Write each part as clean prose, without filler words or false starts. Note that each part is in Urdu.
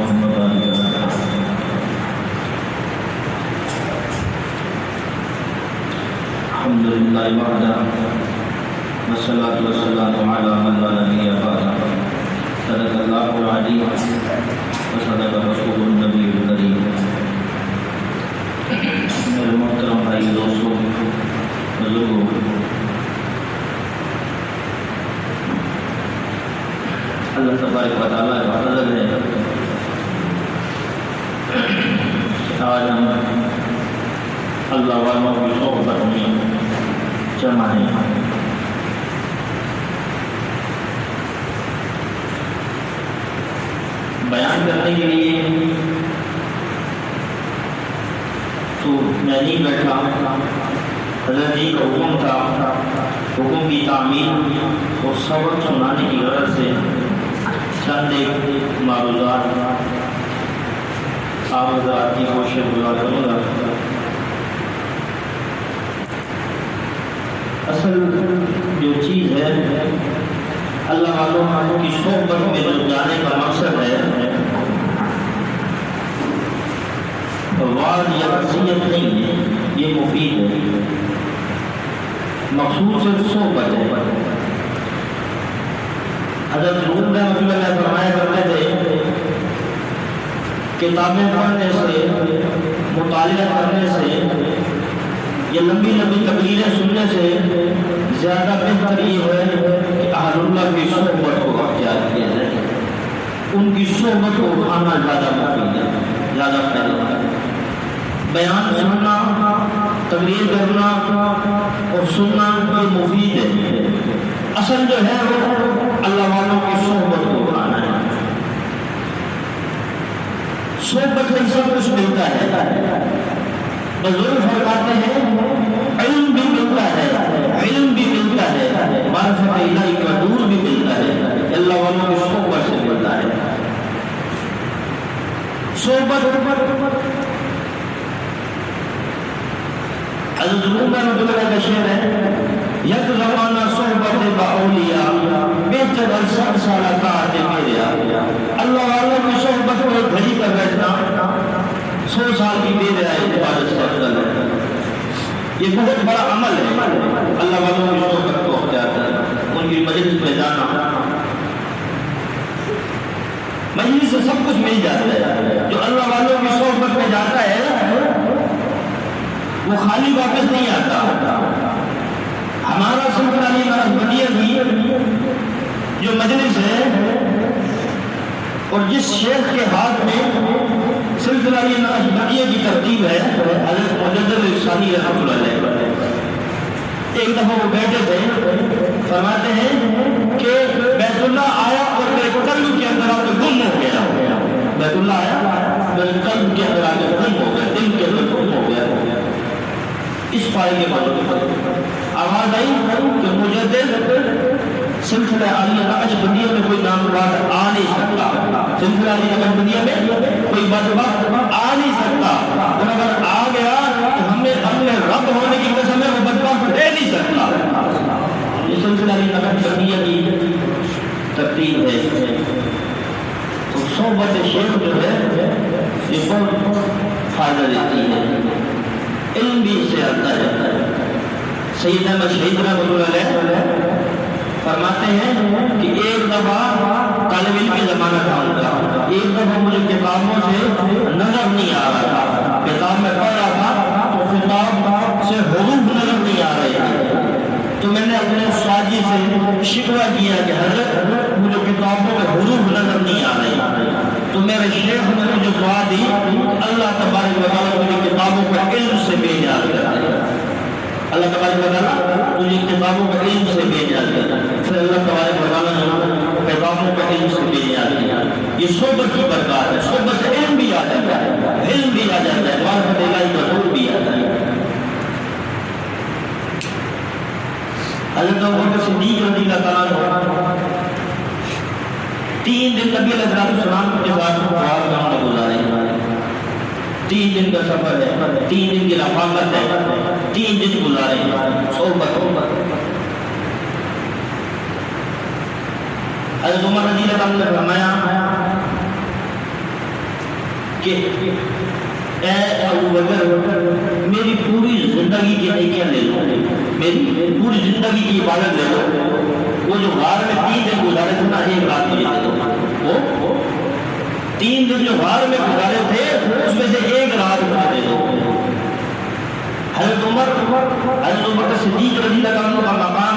محمد وعلى آله الحمد لله وحده والصلاة والسلام على من لا نبي بعده صدق الله العظيم وصدق رسول النبي الكريم. میرے محترم بھائی دوستوں بزرگوں، اللہ تبارک و تعالیٰ کا فضل ہے آج ہم اللہ والوں کی صحبت میں جمع ہیں. بیان کرنے کے لیے تو میں نہیں بیٹھا، حضرت جی کا حکم تھا، حکم کی تعمیل اور سبق سنانے کی غرض سے چند ایک معروضات آپ حضرات کی کوشش گزار کروں گا. اصل جو چیز ہے اللہ والوں کی صحبت میں جو جانے کا مقصد ہے واضح یا وصیت نہیں ہے، یہ مفید ہے. مقصود صرف صحبت ہے. حضرت روم رحمۃ اللہ علیہ فرمایا کرتے تھے کتابیں پڑھنے سے، مطالعہ کرنے سے یا لمبی لمبی تقریریں سننے سے زیادہ بہتر یہ ہے کہ اہل اللہ کی صحبت کو اختیار کیا جائے. ان کی صحبت کو اٹھانا زیادہ مفید ہے، زیادہ فائدہ ہے. بیان سننا، تقریر کرنا اور سننا یہ مفید ہے. اصل جو ہے وہ اللہ والوں کی صحبت کو اٹھانا ہے. صحبت سے سب کچھ ملتا ہے. بزرگ فرماتے ہیں علم بھی ملتا ہے، علم بھی ملتا ہے، معرفت الہی کا نور بھی ملتا ہے، اللہ والوں کی صحبت سے ملتا ہے. صحبت حضرت روم رحمۃ اللہ کا شعر ہے، یک زمانہ صحبت باولیاء بہتر عرصہ سالہ طاعت میریا. اللہ والوں کی صحبت کو ایک گھڑی پر بیٹھنا 100 سال کی دیر ہے عبادت سے افضل ہے. یہ بہت بڑا عمل ہے اللہ والوں کی صحبت کو اختیار کرنا، ان کی مجلس میں جانا. مجلس سے سب کچھ مل جاتا ہے. جو اللہ والوں کی صحبت میں جاتا ہے وہ خالی واپس نہیں آتا. ہمارا سلسلہ نقشبندیہ بھی جو مجلس ہے اور جس شیخ کے ہاتھ میں سلسلہ نقشبندیہ کی ترتیب ہے حضرت مجدد ثانی رحمۃ اللہ علیہ، ایک دفعہ وہ بیٹھے تھے، فرماتے ہیں کہ بیت اللہ آیا اور میرے قلب کے اندر آ کے گم ہو گیا. بیت اللہ آیا میرے قلب کے اندر آ کے گم ہو گیا، دل کے اندر گم ہو گیا. اس پائے کے بعد آواز آئی کہ مجدد سلسلہ عالیہ نقشبندیہ میں کوئی نامراد آ نہیں سکتا، سلسلہ عالیہ نقشبندیہ میں کوئی بدبخت آ نہیں سکتا، اور اگر آ گیا تو ہمیں اپنے رب ہونے کی قسم ہے وہ بدبخت دے نہیں سکتا. یہ سلسلہ عالیہ نقشبندیہ کی ترتیب ہے. تو صحبت شیخ جو ہے یہ بہت فائدہ دیتی ہے، علم بھی اس سے آتا ہے. سید احمد شہید رحمۃ اللہ علیہ فرماتے ہیں کہ ایک دفعہ طالب علم کے زمانہ تھا ان کا، ایک دفعہ مجھے کتابوں سے نظر نہیں آ رہا تھا. کتاب میں پڑھ رہا تھا تو کتاب سے حروف نظر نہیں آ رہے تھے. تو میں نے اپنے استاد جی سے شکوہ کیا کہ حضرت مجھے کتابوں میں حروف نظر نہیں آ رہے. تو میرے شیخ نے مجھے دعا دی کہ اللہ تبارک و تعالیٰ مجھے کتابوں کا علم سے بے نیاز کر دے. اللہ تبارک و تعالیٰ تجھے کتابوں کا علم سے بے نیاز کر دے. پھر اللہ تبارک و تعالیٰ نے کتابوں کا علم سے بے نیاز کیا. یہ صحبت کی برکات ہے. صحبت سے علم بھی آ جاتا ہے، علم بھی آ جاتا ہے، معرفت الہی کا نور بھی آتا ہے. حضرت ابوبکر صدیق رضی اللہ تعالیٰ عنہ 3 دن نبی علیہ السلام کے ساتھ خواب میں گزارے. 3 دن کا سفر ہے، 3 دن کی رفاقت ہے، 3 دن گزارے صحبت. حضرت عمر رضی اللہ عنہ نے فرمایا کہ اے ابو بکر میری پوری زندگی کی نیکیاں لے لو، میری پوری زندگی کی عبادت لے لو، وہ جو غار میں 3 دن گزارے تھے نا، ایک رات مجھے دے دو، وہ 3 دن جو غار میں گزارے تھے اس میں سے ایک رات مجھے دے دو۔ حضرت عمر صدیق رضی اللہ عنہ کا مقام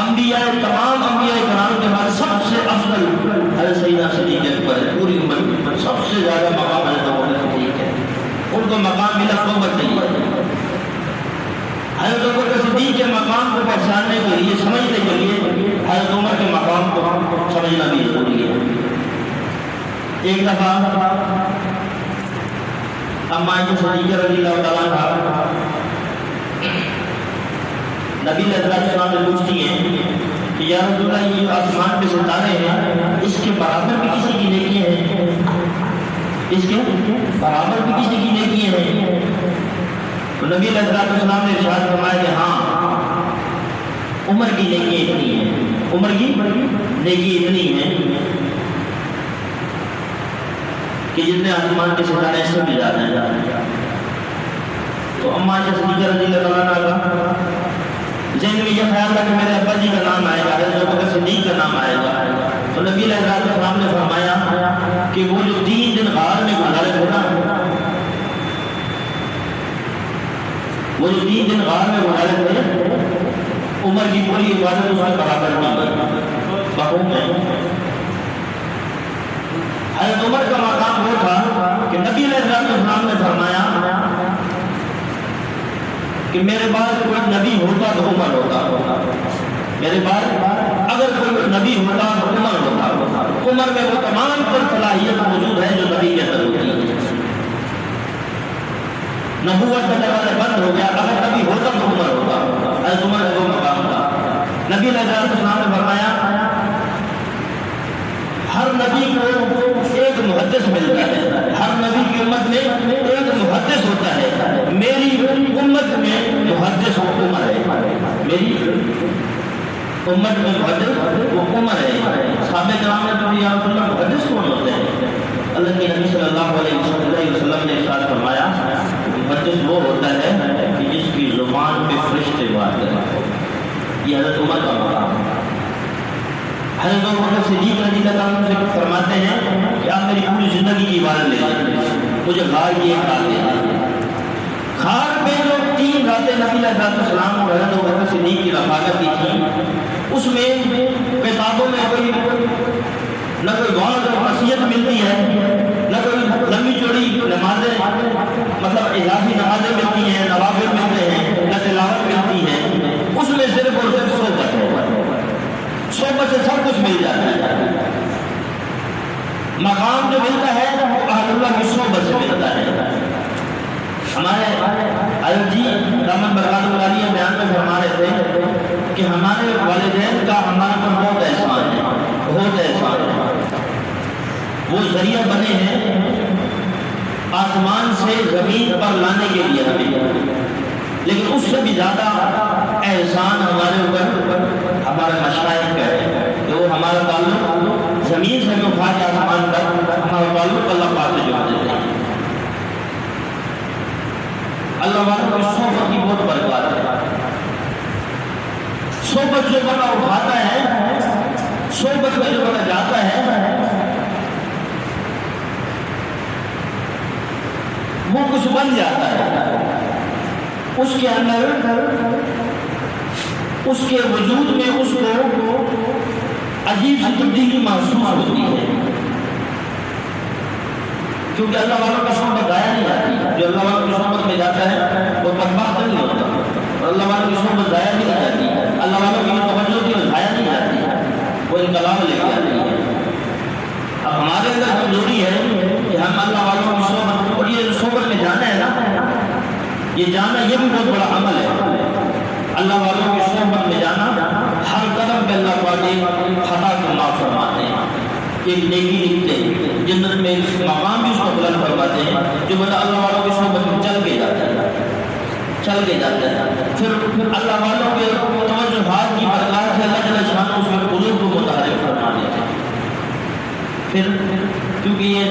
انبیاء، تمام انبیاء کرام کے بعد سب سے افضل حضرت سیدنا صدیق اکبر ہے، پوری امت میں سب سے زیادہ مقام حضرت عمر صدیق ہے، ان کو مقام ملا صحبت نہیں ہے۔ حضرت عمر صدیق کے مقام کو پہچاننے کے لیے، سمجھنے کے لیے حضرت عمر کے مقام کو سمجھنا بھی ضروری ہے۔ ایک دفعہ اما صدیقہ رضی اللہ تعالیٰ عنہ نبی علیہ السلام سے پوچھتی ہیں کہ یا رسول اللہ یہ آسمان پہ ستارے ہیں، اس کے برابر بھی کسی کی نیکیاں ہیں؟ اس کے برابر بھی کسی کی نیکیاں ہیں؟ تو نبی علیہ السلام نے ارشاد فرمایا کہ ہاں، عمر کی نیکیاں اتنی ہیں، عمر کی نیکی اتنی ہیں کہ جتنے آسمان کے ستارے اس سے بھی زیادہ ہیں۔ تو اما صدیقہ رضی اللہ عنہ کا ذہن میں یہ خیال تھا کہ میرے ابا جی کا نام آئے گا، حضرت ابوبکر صدیق کا نام آئے گا۔ تو نبی علیہ السلام نے فرمایا کہ وہ جو 3 دن غار میں گزارے تھے نا، وہ جو 3 دن غار میں گزارے تھے، عمر کی پوری عبادت اس کے برابر نہیں ہے۔ حضرت عمر کا مقام وہ تھا کہ نبی علیہ السلام نے فرمایا کہ میرے بعد کوئی نبی ہوتا تو عمر ہوتا، میرے بعد اگر کوئی نبی ہوتا تو عمر ہوتا۔ عمر میں وہ تمام پر صلاحیت موجود ہے جو نبی کے اندر ہوتی ہے۔ نبوت کا دروازہ بند ہو گیا، اگر نبی ہوتا تو عمر ہوتا۔ حضرت عمر کا وہ مقام تھا۔ نبی علیہ السلام نے فرمایا ہر نبی کو ایک محدث ملتا ہے، ہر نبی کی امت میں ایک محدث ہوتا ہے، میری امت میں محدث عمر ہے، میری امت میں محدث وہ عمر ہے۔ صحابہ کرام نے تو یا رسول اللہ محدث کون ہوتے ہیں؟ اللہ کے نبی صلی اللہ علیہ وسلم نے ارشاد فرمایا محدث وہ ہوتا ہے کہ جس کی زبان پہ فرشتے بات کریں۔ یہ حضرت عمر کا مقام ہے۔ حضرت ابوبکر صدیق رضی اللہ عنہ سے فرماتے ہیں کہ آپ میری پوری زندگی کی عبادت لے لیں، مجھے غار کی ایک رات دے دیں۔ غار پہ جو 3 راتیں نبی علیہ السلام اور حضرت ابوبکر صدیق کی رفاقت کی تھی، اس میں کتابوں میں کوئی نہ کوئی وعظ اور نصیحت ملتی ہے، نہ کوئی لمبی چوڑی نمازیں، مطلب اضافی نمازیں ملتی ہیں، نوافل ملتے ہیں، نہ تلاوت ملتی ہے، اس میں صرف اور صرف صحبت ہے۔ صحبت سے سب کچھ مل جاتا ہے۔ مقام جو ملتا ہے وہ اہل اللہ کی صحبت سے ملتا ہے۔ ہمارے حضرت جی دامن برکات اللہ علیہ بیان میں فرما رہے تھے کہ ہمارے والدین کا ہمارے پر بہت احسان ہے، بہت احسان ہے۔ وہ ذریعہ بنے ہیں آسمان سے زمین پر لانے کے لیے ہمیں، لیکن اس سے بھی زیادہ احسان ہمارے اوپر ہمارے مشائخ کا ہے کہ وہ ہمارا تعلق زمین سے بھی اٹھا کے آسمان پر ہمارا تعلق اللہ پاک سے جوڑ دیتے ہیں۔ اللہ والوں کی صحبت کی بہت برکات ہے۔ صحبت جو بندہ اٹھاتا ہے، صحبت میں جو بندہ جاتا ہے، وہ کچھ بن جاتا ہے۔ اس کے اندر، اس کے وجود میں اس کو عجیب سی تبدیلی محسوس ہوتی ہے، کیونکہ اللہ والوں کی صحبت ضائع نہیں جاتی۔ جو اللہ والوں کی صحبت میں جاتا ہے وہ بدبخت نہیں ہوتا، اور اللہ والوں کی صحبت ضائع نہیں جاتی۔ اللہ والوں کی توجہ ہوتی ہے وہ ضائع نہیں جاتی، وہ انقلاب لے کے آتی ہے۔ اب ہمارے اندر کمزوری ہے کہ ہم اللہ والوں کی صحبت، اور یہ صحبت میں جانا ہے نا، یہ جانا یہ بھی بہت بڑا عمل ہے۔ اللہ والوں کی صحبت میں جانا، ہر قدم پہ اللہ پاک خطا کو معاف فرماتے ہیں، ایک نیکی لکھتے ہیں، جنت میں مقام بھی اس کو بلند فرماتے ہیں۔ جو بندہ اللہ والوں کی صحبت میں چل کے جاتا ہے، چل کے جاتا ہے، پھر اللہ والوں کے توجہات کی برکات سے اللہ جل شانہ اس کے قلوب کو متحرک فرما دیتے ہیں۔ پھر کیونکہ یہ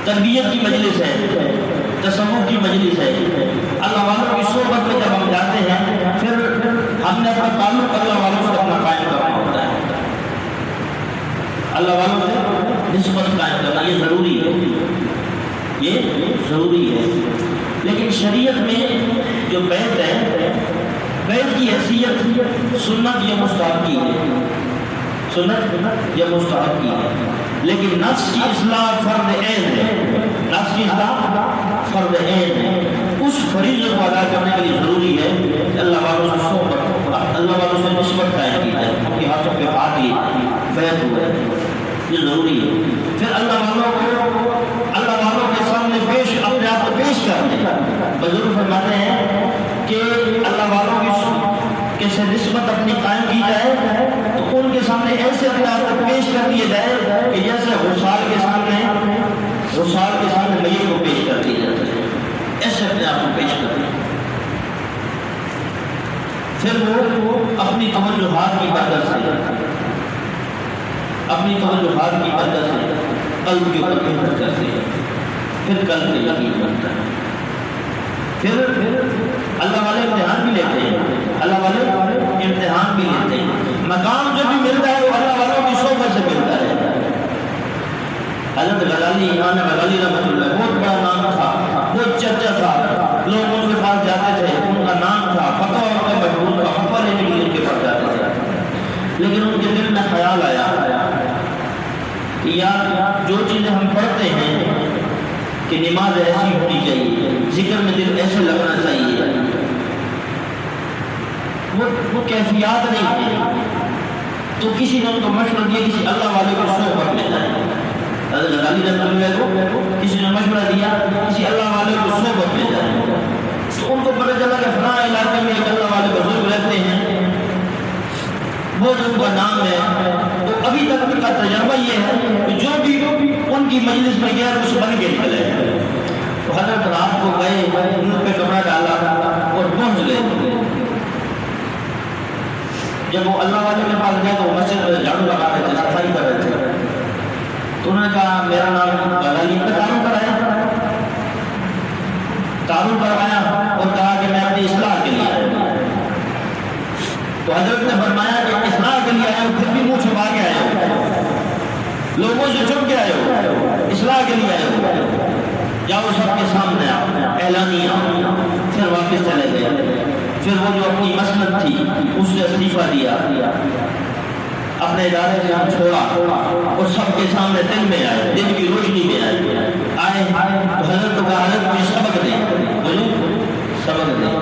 تربیت کی مجلس ہے، تصوف کی مجلس ہے، اللہ والوں کی صحبت میں جب ہم جاتے ہیں پھر ہم نے اپنا تعلق اللہ والوں سے اپنا قائم کرنا ہوتا ہے، اللہ والوں سے نسبت قائم کرنا یہ ضروری ہے، یہ ضروری ہے۔ لیکن شریعت میں جو بیعت ہے، بیعت کی حیثیت سنت یا مستحب کی ہے، سنت یا مستحب کی ہے، لیکن نفس کی اصلاح فرض عین ہے، نفس کی اصلاح فرض عین ہے۔ اس فریضے کو ادا کرنے کے لیے ضروری ہے کہ اللہ والوں سے صحبت، اللہ والوں سے نسبت قائم کی جائے، ان کے ہاتھوں پہ ہاتھ لی بیعت ہوا ہے، یہ ضروری ہے۔ پھر اللہ والوں کے سامنے پیش اپنے آپ کو پیش کرتے ہیں۔ بزرگ فرماتے ہیں کہ اللہ والوں کی سے نسبت اپنی قائم کی جائے تو ان کے سامنے ایسے اپنے آپ کو پیش کر دیا جائے کہ جیسے غسال کے سامنے میت کو پیش کر دیا جاتا ہے، ایسے اپنے آپ کو پیش کرتے ہیں۔ پھر وہ اپنی توجہات کی برکت سے قلب کے اوپر محنت کرتے ہیں، پھر قلب پہ یقین بنتا ہے، پھر اللہ والے امتحان بھی لیتے ہیں، مقام جو بھی ملتا ہے وہ اللہ والوں کی صحبت سے ملتا ہے۔ حضرت غزالی، امام غزالی رحمۃ اللہ، بہت بڑا نام تھا، بہت چرچا تھا، لوگ ان کے پاس جاتے تھے، ان کا نام تھا، فتویٰ ان کا مشہور تھا، فتویٰ لینے کے لیے ان کے پاس جاتے تھے، لیکن ان کے دل میں خیال آیا کہ یار جو چیزیں ہم پڑھتے ہیں کہ نماز ایسی ہونی چاہیے، ذکر میں دل ایسے لگنا چاہیے، وہ کیفیات نہیں ہے، تو کسی نے ان کو مشورہ دیا کسی اللہ والے کو صحبت میں جائیں۔ حضرت غزالی رحمۃ اللہ کو کسی نے مشورہ دیا کسی اللہ والے کو صحبت میں جائیں، تو ان کو پتہ چلا کہ فلاں علاقے میں ایک اللہ والے بزرگ رہتے ہیں، وہ جو ان کا نام ہے، تو ابھی تک ان کا تجربہ یہ ہے کہ جو بھی ان کی مجلس میں گیا اس بن کے نکلے۔ تو حضرت رات کو گئے، ان پہ کپڑا ڈالا اور پہنچ گئے۔ جب وہ اللہ والے کے پاس گئے تو وہ مسجد میں جھاڑو لگا رہے تھے، صفائی کر رہے تھے، تو انہوں نے کہا میرا نام غزالی کا تعارف کروایا اور کہا کہ میں اپنی اصلاح کے لیے آیا ہوں۔ تو حضرت نے فرمایا کہ اصلاح کے لیے آیا ہوں، پھر بھی منہ چھپا کے آیا ہوں، لوگوں سے چھپ کے آئے ہو، اصلاح کے لیے آئے ہو، جاؤ سب کے سامنے اعلانیہ۔ پھر واپس چلے گئے، پھر وہ جو اپنی مسند تھی اس سے استعفیٰ دیا، اپنے ادارے سے ہم چھوڑا اور سب کے سامنے دن میں آئے، دن کی روشنی میں آئے تو حضرت کو کہا حضرت مجھے سبق دیں، سبق دیں،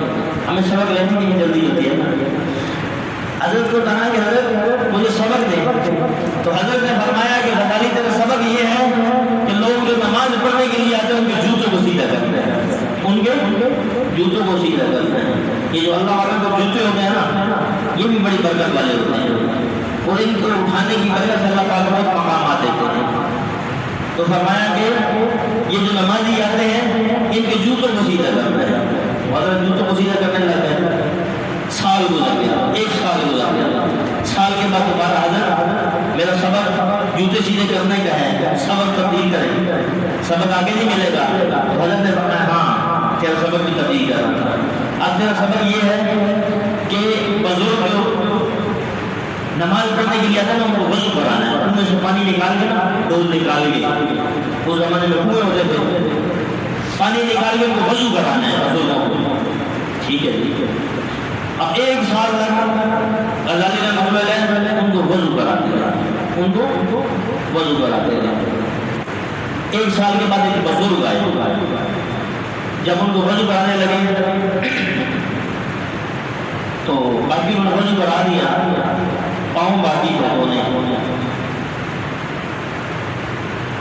ہمیں سبق لینے کی جلدی ہوتی ہے۔ حضرت کو کہا کہ حضرت مجھے سبق دیں، تو حضرت نے فرمایا کہ غزالی تیرا سبق یہ ہے کہ لوگ جو نماز پڑھنے کے لیے آتے ہیں ان کے جوتوں کو سیدھا کرتے ہیں، ان کے جوتوں کو سیدھا کرتے ہیں۔ یہ جو اللہ والوں کو جوتے ہوتے ہیں نا، یہ بھی بڑی برکت والے ہوتے ہیں، اور ان کو اٹھانے کی برکت سے اللہ تعالیٰ بہت مقامات دیتے ہیں۔ تو فرمایا کہ یہ جو نمازی آتے ہیں ان کے جوتوں کو سیدھا کرتے ہیں، حضرت جوتوں کو سیدھا کرنے لگے ہیں۔ سال گزر گیا، ایک سال گزر گیا، سال کے بعد دوبارہ حضرت میرا سبق جوتے سیدھے کرنے کا ہے، سبق تبدیل کریں، سبق آگے نہیں ملے گا۔ تو حضرت نے فرمایا ہاں تیرا سبق بھی تبدیل کرنا، اب تیرا سبق یہ ہے کہ بزرگ جو نماز پڑھنے کے لیے آتا ہے نا ان کو وضو کرانا ہے، ان میں سے پانی نکال کے نا ڈول نکال کے، اس زمانے میں کنویں ہوتے تھے، پانی نکال کے ان کو وضو کرانا ہے بزرگوں کو، ٹھیک ہے ٹھیک ہے۔ اب ایک سال تک غزالی رحمۃ اللہ علیہ ان کو وضو کراتے رہے، ان کو وضو کراتے رہے۔ ایک سال کے بعد ایک بزرگ آئے، جب ان کو وضو کرانے لگے تو باقی انہوں نے وضو کرا دیا، پاؤں باقی تھے دھونے،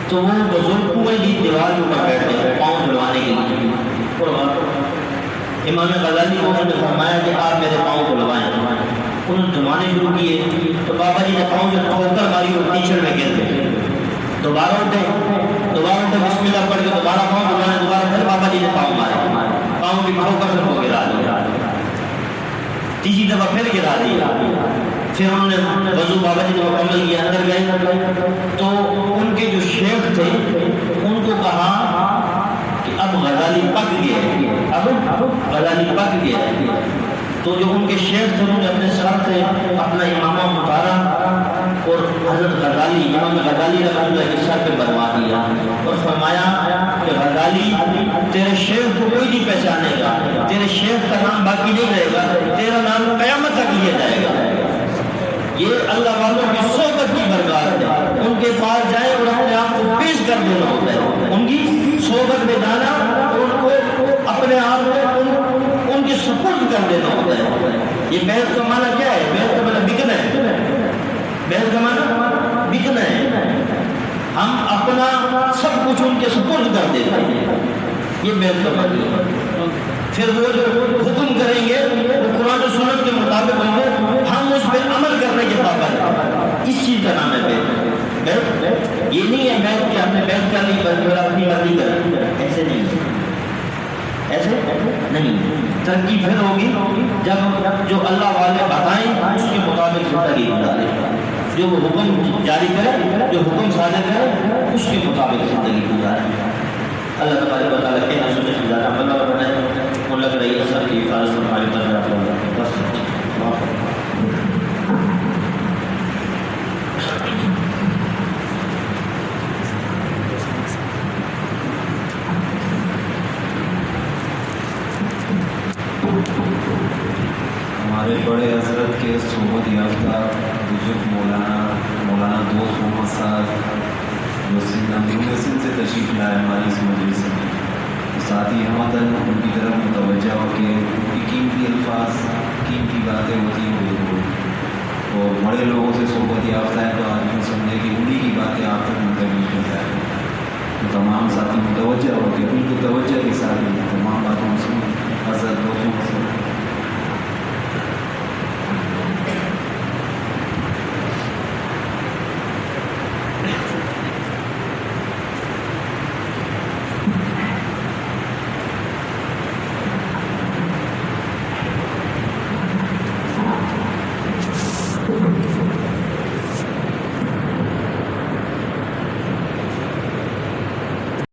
تو وہ بزرگ کنویں کی دیوار کے اوپر بیٹھ گئے پاؤں دھلوانے کے لیے۔ امام غزالی کو انہوں نے فرمایا کہ آپ میرے پاؤں کو دھلوائیں، انہوں نے دھلوانے شروع کیے تو بابا جی نے پاؤں سے ٹھوکر ماری اور کیچڑ میں گر گئے۔ دوبارہ اٹھے بسم اللہ پڑھ کے دوبارہ پاؤں دھلوانے، دوبارہ پھر بابا جی نے پاؤں مارے، پاؤں کی ٹھوکر سے کو گرا دیا، تیسری دفعہ پھر گرا دیا۔ پھر انہوں نے وضو بابا جی نے مکمل کیا، اندر گئے تو ان کے جو شیخ تھے ان کو کہا کہ اب غزالی پک گیا ہے، اب غزالی پک گیا ہے، تو جو ان کے شیخ تھے انہوں نے اپنے سر سے اپنا امامہ اتارا اور حضرت غزالی امام غزالی رحمۃ اللہ کے سر پہ بنوا دیا اور فرمایا کہ غزالی تیرے شیخ کو کوئی نہیں پہچانے گا، تیرے شیخ کا نام باقی نہیں رہے گا، تیرا نام قیامت تک لیا جائے گا۔ یہ اللہ والوں کی صحبت کی برکات ہے، ان کے پاس جائیں اور اپنے آپ کو پیش کر دینا ہوتا ہے، ان کی صحبت میں جانا، ان کو اپنے آپ کو ان کی سپرد کر دینا ہوتا ہے۔ یہ بیعت کا معنی کیا ہے؟ بیعت کا معنی بکنا ہے، بیعت کا معنی بکنا ہے، ہم اپنا سب کچھ ان کے سپرد کر دیتے ہیں، یہ بیعت کا معنی ہے۔ پھر وہ جو حکم کریں گے وہ قرآن و سنت کے مطابق ہوں گے، ہم اس پہ عمل کرنے کے پابند ہیں، اس چیز کا نام ہے بیعت۔ بیعت یہ نہیں ہے بیعت کہ ہم نے بیعت کر لی بس اپنی مرضی کر، ایسے نہیں، ایسے نہیں۔ ترقی پھر ہوگی جب جو اللہ والے بتائیں اس کے مطابق زندگی گزارے، جو وہ حکم جاری کرے، جو حکم صادر کرے اس کے مطابق زندگی گزارے۔ اللہ تبارک و تعالیٰ کے نسل سے زیادہ بنا بنائے، وہ لگ رہی ہے سب کی حفاظت ہماری طرف ہمارے بڑے حضرت کے صحبت یافتہ بزرگ مولانا دوست محمد صاحب جو سندھ سے تشریف لائے ہماری اس مجلس میں، ساتھ ہی ہمدن ان کی طرف متوجہ ہو کے ان کی قیمتی الفاظ، قیمتی باتیں ہوتی ہیں اور بڑے لوگوں سے صحبت یافتہ ہے تو آدمی سمجھے کہ انہیں کی باتیں آپ تک منتقل ہو جائے، تو تمام ساتھی متوجہ ہو کے ان کو توجہ کے ساتھ تمام باتوں سے حضرت دوستوں سے